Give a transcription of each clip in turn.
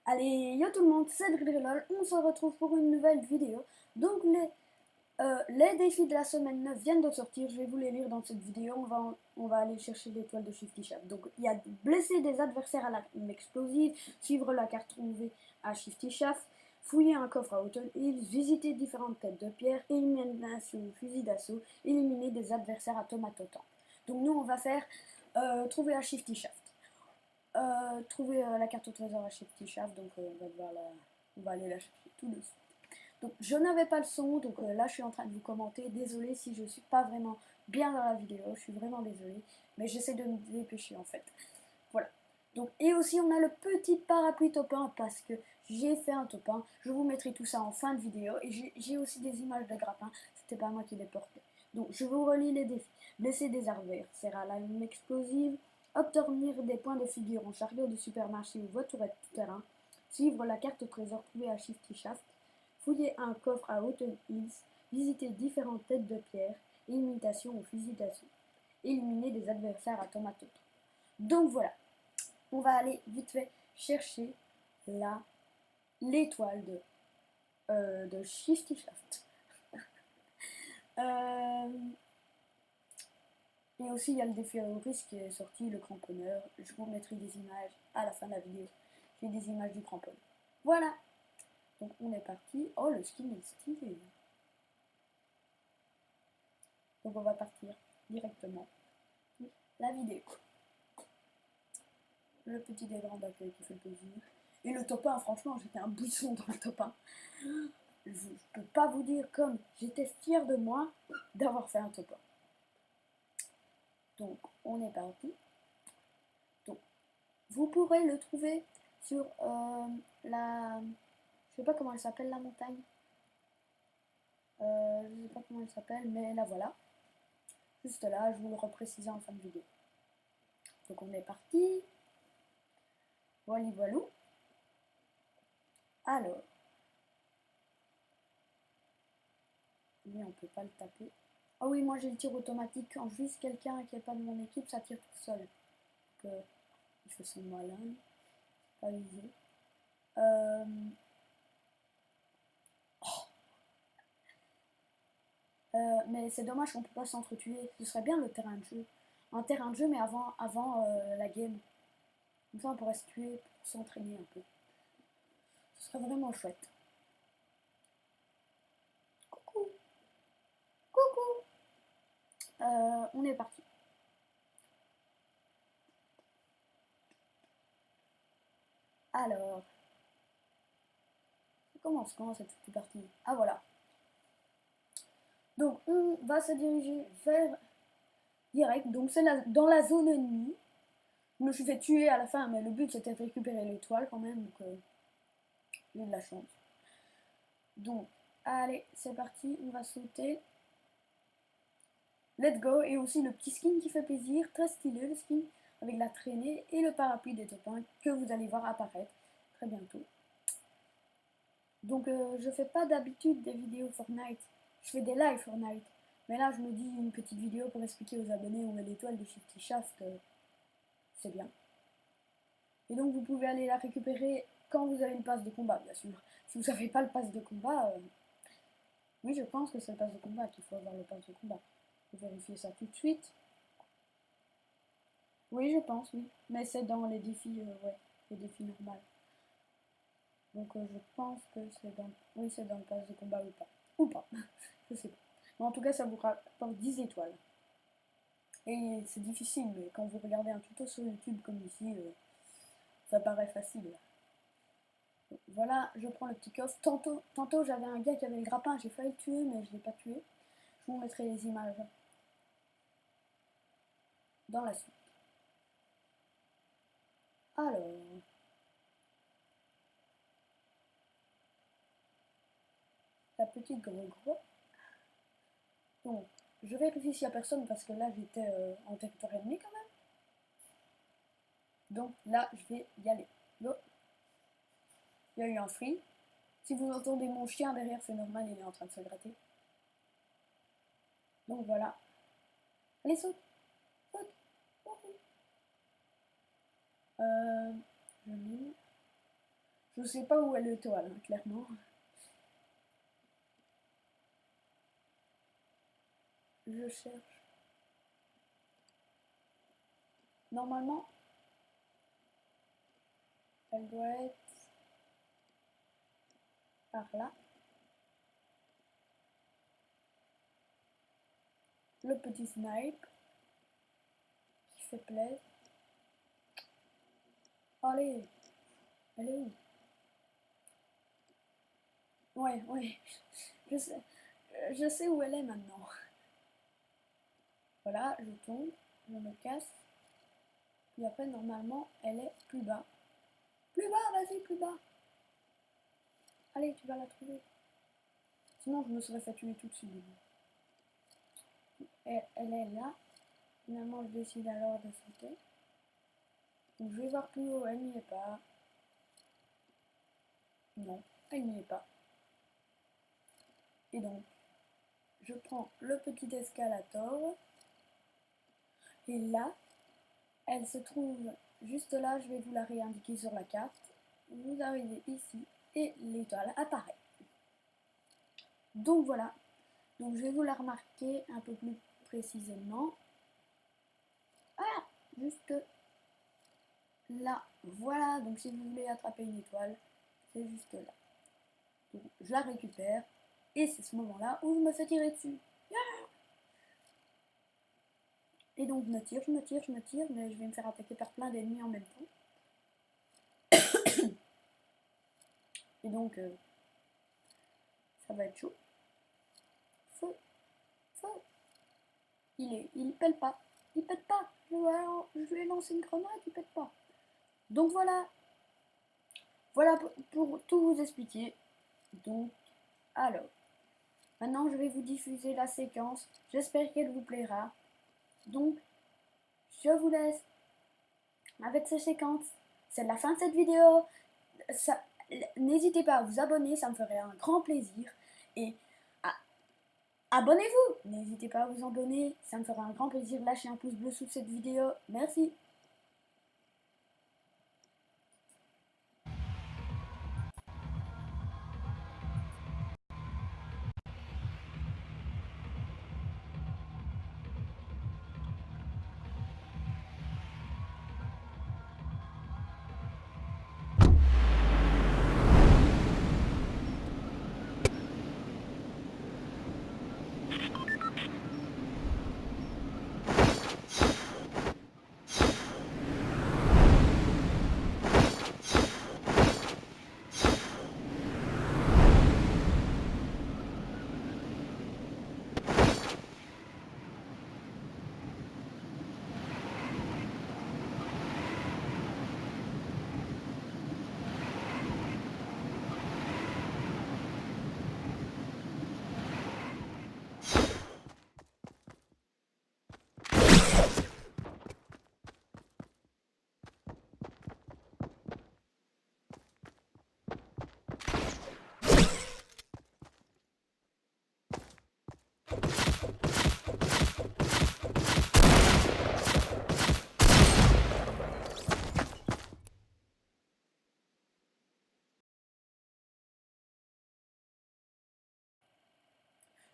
Allez, yo tout le monde, c'est Drillol, on se retrouve pour une nouvelle vidéo. Donc les défis de la semaine 9 viennent de sortir, je vais vous les lire dans cette vidéo, on va aller chercher l'étoile de Shifty Shaft. Donc il y a blesser des adversaires à l'arme explosive, suivre la carte trouvée à Shifty Shaft, fouiller un coffre à Autumn Hills, visiter différentes têtes de pierre, élimination fusil d'assaut, éliminer des adversaires à Tomatotan. Donc nous on va faire trouver à Shifty Shaft. Trouver la carte au trésor à Shifty Shaft, donc on va aller la chercher tout de suite. Donc je n'avais pas le son, donc là je suis en train de vous commenter. Désolée si je suis pas vraiment bien dans la vidéo, je suis vraiment désolée, mais j'essaie de me dépêcher en fait. Voilà. Donc, et aussi on a le petit parapluie top 1 parce que j'ai fait un top 1. Je vous mettrai tout ça en fin de vidéo. Et j'ai aussi des images de grappins, c'était pas moi qui les portais. Donc je vous relis les défis. Blesser des adversaires à l'arme explosive, obtenir des points de figure en chariot de supermarché ou voiturette tout terrain, suivre la carte au trésor trouvée à Shifty Shaft, fouiller un coffre à Autumn Hills, visiter différentes têtes de pierre, imitation au fusil d'assaut, éliminer des adversaires à tomate. Donc voilà, on va aller vite fait chercher l'étoile de Shifty Shaft. Et aussi il y a le défi à risque qui est sorti, le cramponneur. Je vous mettrai des images à la fin de la vidéo. J'ai des images du cramponneur. Voilà. Donc on est parti. Oh, le skin est stylé. Donc on va partir directement la vidéo. Le petit diagramme d'accueil qui fait plaisir. Et le top 1, franchement, j'étais un buisson dans le top 1. Je peux pas vous dire comme j'étais fière de moi d'avoir fait un top 1. Donc on est parti. Donc vous pourrez le trouver sur je sais pas comment elle s'appelle, la montagne. Je sais pas comment elle s'appelle, mais la voilà. Juste là, je vous le repréciser en fin de vidéo. Donc on est parti. Voilà, voilà. Alors, lui on peut pas le taper. Ah oui, moi j'ai le tir automatique. Quand je vise quelqu'un qui n'est pas de mon équipe, ça tire tout seul. Donc il fait son malin. Pas visé. Mais c'est dommage qu'on peut pas s'entretuer. Ce serait bien le terrain de jeu. Un terrain de jeu, mais avant la game. Comme ça, on pourrait se tuer pour s'entraîner un peu. Ce serait vraiment chouette. Coucou. Coucou. On est parti. Alors, ça commence quand cette petite partie? Ah voilà. Donc on va se diriger vers direct. Donc c'est dans la zone ennemie. Je me suis fait tuer à la fin, mais le but c'était de récupérer l'étoile quand même. Donc j'ai eu de la chance. Donc allez, c'est parti. On va sauter. Let's go. Et aussi le petit skin qui fait plaisir. Très stylé le skin. Avec la traînée et le parapluie des top 1 que vous allez voir apparaître très bientôt. Donc je fais pas d'habitude des vidéos Fortnite. Je fais des lives Fortnite. Mais là je me dis une petite vidéo pour expliquer aux abonnés où est l'étoile de Shifty Shaft. C'est bien. Et donc vous pouvez aller la récupérer quand vous avez le pass de combat, bien sûr. Si vous n'avez pas le pass de combat, oui je pense que c'est le pass de combat qu'il faut avoir le pass de combat. Je vais vérifier ça tout de suite. Oui je pense, oui. Mais c'est dans les défis, ouais, les défis normaux. Donc je pense que c'est dans... Oui, c'est dans le pass de combat ou pas. Ou pas, je sais pas. Mais en tout cas, ça vous rapporte 10 étoiles. Et c'est difficile, mais quand vous regardez un tuto sur YouTube comme ici, ça paraît facile. Donc, voilà, je prends le petit coffre. Tantôt j'avais un gars qui avait le grappin, j'ai failli le tuer, mais je ne l'ai pas tué. Je vous mettrai les images dans la suite. Alors... la petite gros. Donc, je vérifie s'il n'y a personne parce que là j'étais en territoire ennemi quand même. Donc là je vais y aller. Go. Il y a eu un free. Si vous entendez mon chien derrière, c'est normal, il est en train de se gratter. Donc voilà. Allez, saute. Saute. Je Je sais pas où est l'étoile, hein, clairement. Je cherche. Normalement, elle doit être par là. Le petit snipe qui fait plaisir. Allez, elle est où? Ouais, je sais où elle est maintenant. Voilà, je tombe, je me casse. Puis après, normalement, elle est plus bas. Plus bas, vas-y, plus bas. Allez, tu vas la trouver. Sinon, je me serais fait tuer tout de suite. Elle est là. Finalement, je décide alors de sauter. Donc, je vais voir plus haut, elle n'y est pas. Non, elle n'y est pas. Et donc, je prends le petit escalator. Et là, elle se trouve juste là. Je vais vous la réindiquer sur la carte. Vous arrivez ici et l'étoile apparaît. Donc voilà. Donc je vais vous la remarquer un peu plus précisément. Ah, juste là. Voilà. Donc si vous voulez attraper une étoile, c'est juste là. Donc je la récupère. Et c'est ce moment-là où je me fais tirer dessus. Et donc je me tire, mais je vais me faire attaquer par plein d'ennemis en même temps. Et donc ça va être chaud. Feu, feu. Il pèle pas. Il pète pas. Je lui ai lancé une grenade, il pète pas. Donc voilà. Voilà pour tout vous expliquer. Donc, alors. Maintenant, je vais vous diffuser la séquence. J'espère qu'elle vous plaira. Donc, je vous laisse avec ces séquences. C'est la fin de cette vidéo. N'hésitez pas à vous abonner, ça me ferait un grand plaisir. Et abonnez-vous. N'hésitez pas à vous abonner, ça me fera un grand plaisir. Lâchez un pouce bleu sous cette vidéo. Merci.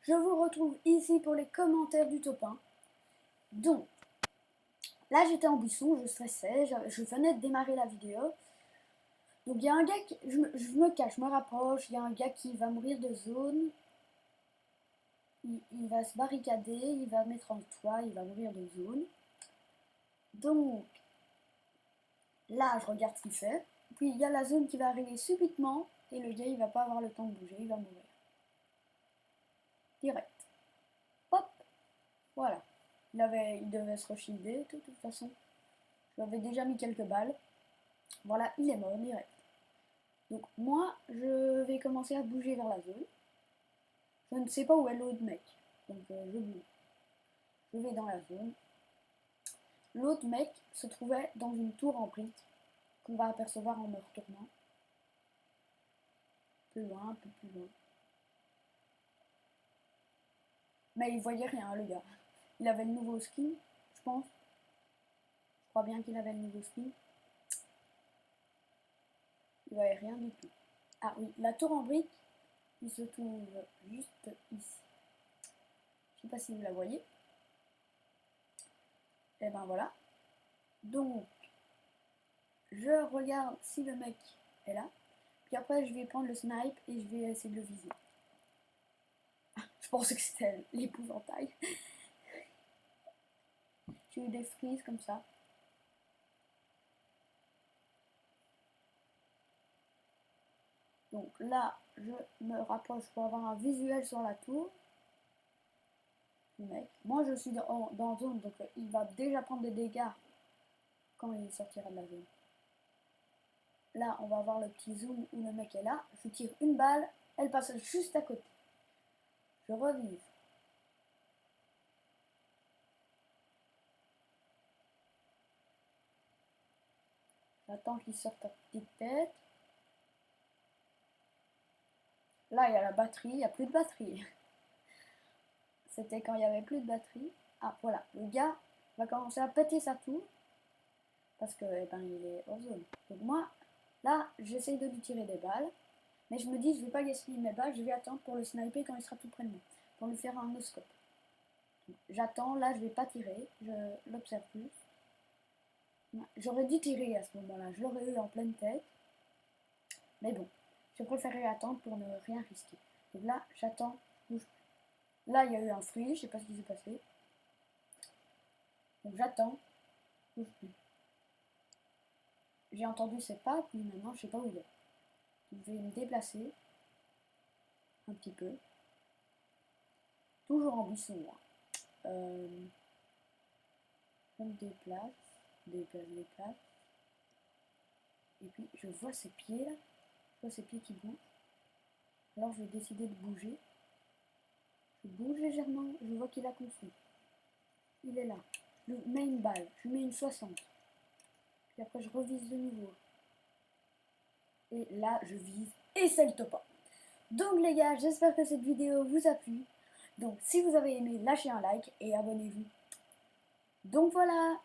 Je vous retrouve ici pour les commentaires du top 1. Donc, là j'étais en buisson, je stressais, je venais de démarrer la vidéo. Donc il y a un gars qui... Je me cache, je me rapproche, il y a un gars qui va mourir de zone. Il va se barricader, il va mettre en toit, il va mourir de zone. Donc, là je regarde ce qu'il fait. Puis il y a la zone qui va arriver subitement. Et le gars il va pas avoir le temps de bouger, il va mourir. Direct. Hop. Voilà. Il devait se re-shielder de toute façon. Je lui avais déjà mis quelques balles. Voilà, il est mort direct. Donc moi, je vais commencer à bouger vers la zone. Je ne sais pas où est l'autre mec. Donc je bouge. Je vais dans la zone. L'autre mec se trouvait dans une tour en briques qu'on va apercevoir en me retournant. Plus loin, un peu plus loin. Mais il voyait rien, le gars. Il avait le nouveau skin, je pense. Je crois bien qu'il avait le nouveau skin. Il n'y avait rien du tout. Ah oui, la tour en brique, il se trouve juste ici. Je sais pas si vous la voyez. Et ben voilà. Donc, je regarde si le mec est là. Puis après, je vais prendre le snipe et je vais essayer de le viser. Je pensais que c'était l'épouvantail. J'ai eu des frises comme ça. Donc là, je me rapproche pour avoir un visuel sur la tour. Le mec. Moi, je suis dans zone, donc il va déjà prendre des dégâts quand il sortira de la zone. Là, on va voir le petit zoom où le mec est là. Je tire une balle, elle passe juste à côté. Je revise. J'attends qu'il sorte à petite tête. Là, il y a la batterie, il n'y a plus de batterie. C'était quand il n'y avait plus de batterie. Ah, voilà, le gars va commencer à péter sa tour. Parce que, eh ben, il est hors zone. Donc moi, là, j'essaye de lui tirer des balles. Mais je me dis, je ne vais pas gaspiller mes balles, je vais attendre pour le sniper quand il sera tout près de moi. Pour lui faire un no-scope. J'attends, là, je ne vais pas tirer. Je l'observe plus. J'aurais dû tirer à ce moment-là. Je l'aurais eu en pleine tête. Mais bon, je préférais attendre pour ne rien risquer. Donc là, j'attends. Là, il y a eu un free, je ne sais pas ce qui s'est passé. Donc j'attends. J'ai entendu ses pas, puis maintenant, je ne sais pas où il est. Je vais me déplacer un petit peu. Toujours en buisson. Je me déplace. Et puis, je vois ses pieds là. Je vois ses pieds qui bougent. Alors, je vais décider de bouger. Je bouge légèrement. Je vois qu'il a compris. Il est là. Je lui mets une balle. Je lui mets une 60. Puis après, je revise de nouveau. Et là, je vise. Et c'est le top 1. Donc, les gars, j'espère que cette vidéo vous a plu. Donc, si vous avez aimé, lâchez un like et abonnez-vous. Donc, voilà.